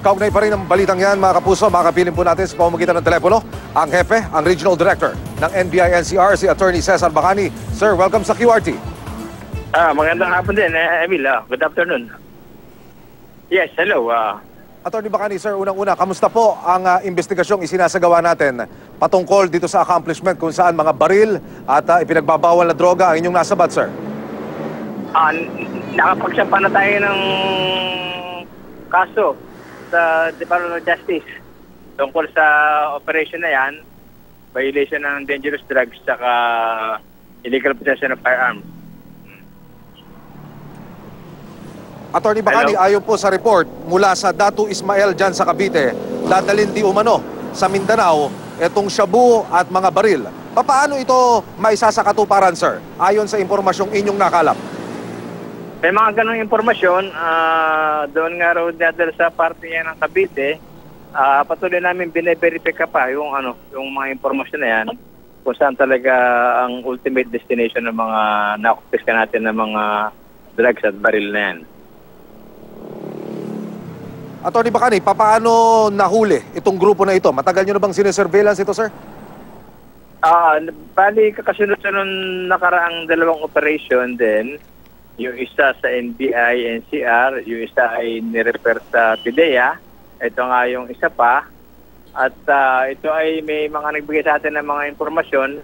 Kaugnay pa rin ang balitang yan, mga kapuso. Makapiling po natin sa pamamagitan ng telepono ang hepe, ang Regional Director ng NBI-NCR, si Attorney Cesar Bacani. Sir, welcome sa QRT. Magandang hapon din, Emil. Good afternoon. Yes, hello. Attorney Bacani, sir, unang-una, kamusta po ang investigasyong isinasagawa natin patungkol dito sa accomplishment kung saan mga baril at ipinagbabawal na droga ang inyong nasabat, sir? Nakapagsampa na tayo ng kaso sa Department of Justice tungkol sa operation na yan, violation ng dangerous drugs saka illegal possession of firearms. Attorney Bacani, ayon po sa report mula sa Datu Ismael dyan sa Cavite, dadalhin di umano sa Mindanao itong shabu at mga baril. Paano ito maisasakatuparan, sir, ayon sa impormasyong inyong nakalap? May mga ganong informasyon, doon nga raw dadal sa parte yan ng Cavite. Patuloy namin bine-verify pa yung mga informasyon na yan kung saan talaga ang ultimate destination ng mga nakupiska natin ng mga drugs at baril na yan. Attorney Bacani, paano nahuli itong grupo na ito? Matagal nyo na bang sinesurveillance ito, sir? Bali, kakasunod-sunod nakaraang dalawang operation din. Yung isa sa NBI, NCR, yung isa ay nirefer sa PIDEA. Ito nga yung isa pa. At ito ay may mga nagbigay sa atin ng mga informasyon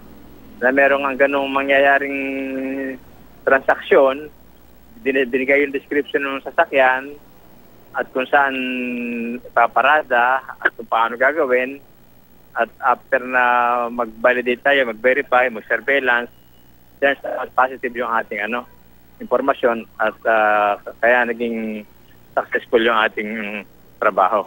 na merong ang ganong mangyayaring transaksyon. Binigay yung description ng sasakyan at kung saan paparada at kung paano gagawin. At after na mag-validate tayo, mag-verify, mag-surveillance, then positive yung ating impormasyon at kaya naging successful yung ating trabaho.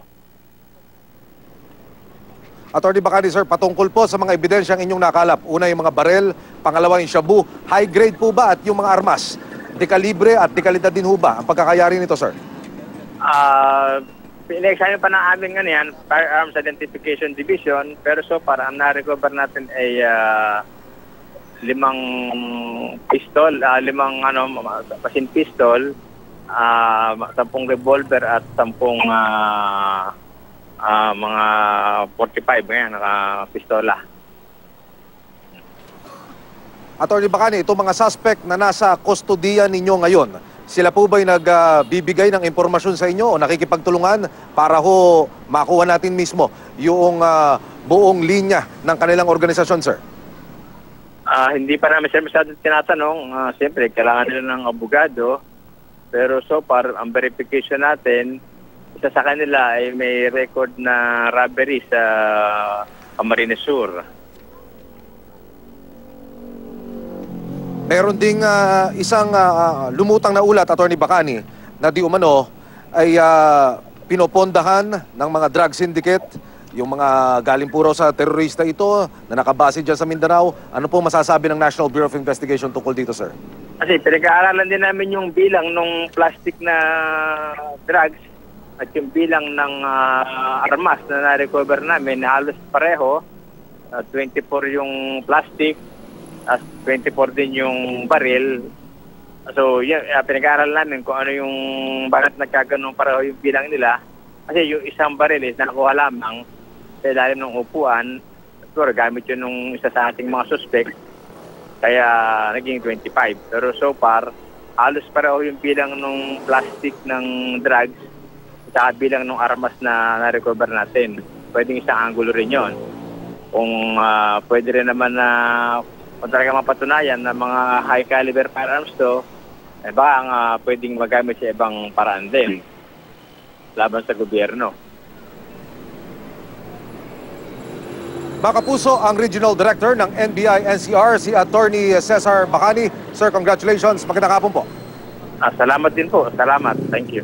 Attorney Bacani, sir, patungkol po sa mga ebidensyang inyong nakalap. Una, yung mga barel, pangalawa, yung shabu. High grade po ba at yung mga armas? Dekalibre at dekalidad din ho ba ang pagkakayari nito, sir? Pina-examine pa na amin yan, Firearms Identification Division, pero so far, ang na-recover natin ay 5 pistol, 5 machine pistol, 10 revolver at 10 mga 45 ngayon, pistola. Attorney Bacani, itong mga suspect na nasa kustodiya ninyo ngayon, sila po ba'y nagbibigay ng impormasyon sa inyo o nakikipagtulungan para ho makuha natin mismo yung buong linya ng kanilang organisasyon, sir? Hindi pa namin sila masyadong tinatanong. Siyempre, kailangan nila ng abogado. Pero so far, ang verification natin, isa sa kanila ay may record na robbery sa Camarines Sur. Meron ding isang lumutang na ulat, Attorney Bacani, na di umano ay pinopondahan ng mga drug syndicate, yung mga galing po raw sa terorista ito na nakabase dyan sa Mindanao. Ano po masasabi ng National Bureau of Investigation tungkol dito, sir? Kasi pinag-aaralan din namin yung bilang ng plastic na drugs at yung bilang ng armas na na-recover namin. Halos pareho. 24 yung plastic at 24 din yung baril. So, pinag-aaralan namin kung ano yung bakit nagkaganong pareho yung bilang nila. Kasi yung isang baril is nakuha lamang sa ilalim ng upuan. Siguro gamit yun nung isa sa ating mga suspect. Kaya naging 25. Pero so far, halos pareho yung bilang ng plastic ng drugs sa bilang ng armas na na-recover natin. Pwedeng isang angulo rin yun. Kung pwede rin naman na kung talaga mapatunayan na mga high caliber firearms to, baka pwedeng magamit sa ibang paraan din laban sa gobyerno. Mga kapuso, ang Regional Director ng NBI-NCR, si Attorney Cesar Bacani. Sir, congratulations. Magandang hapon po. Salamat din po. Salamat. Thank you.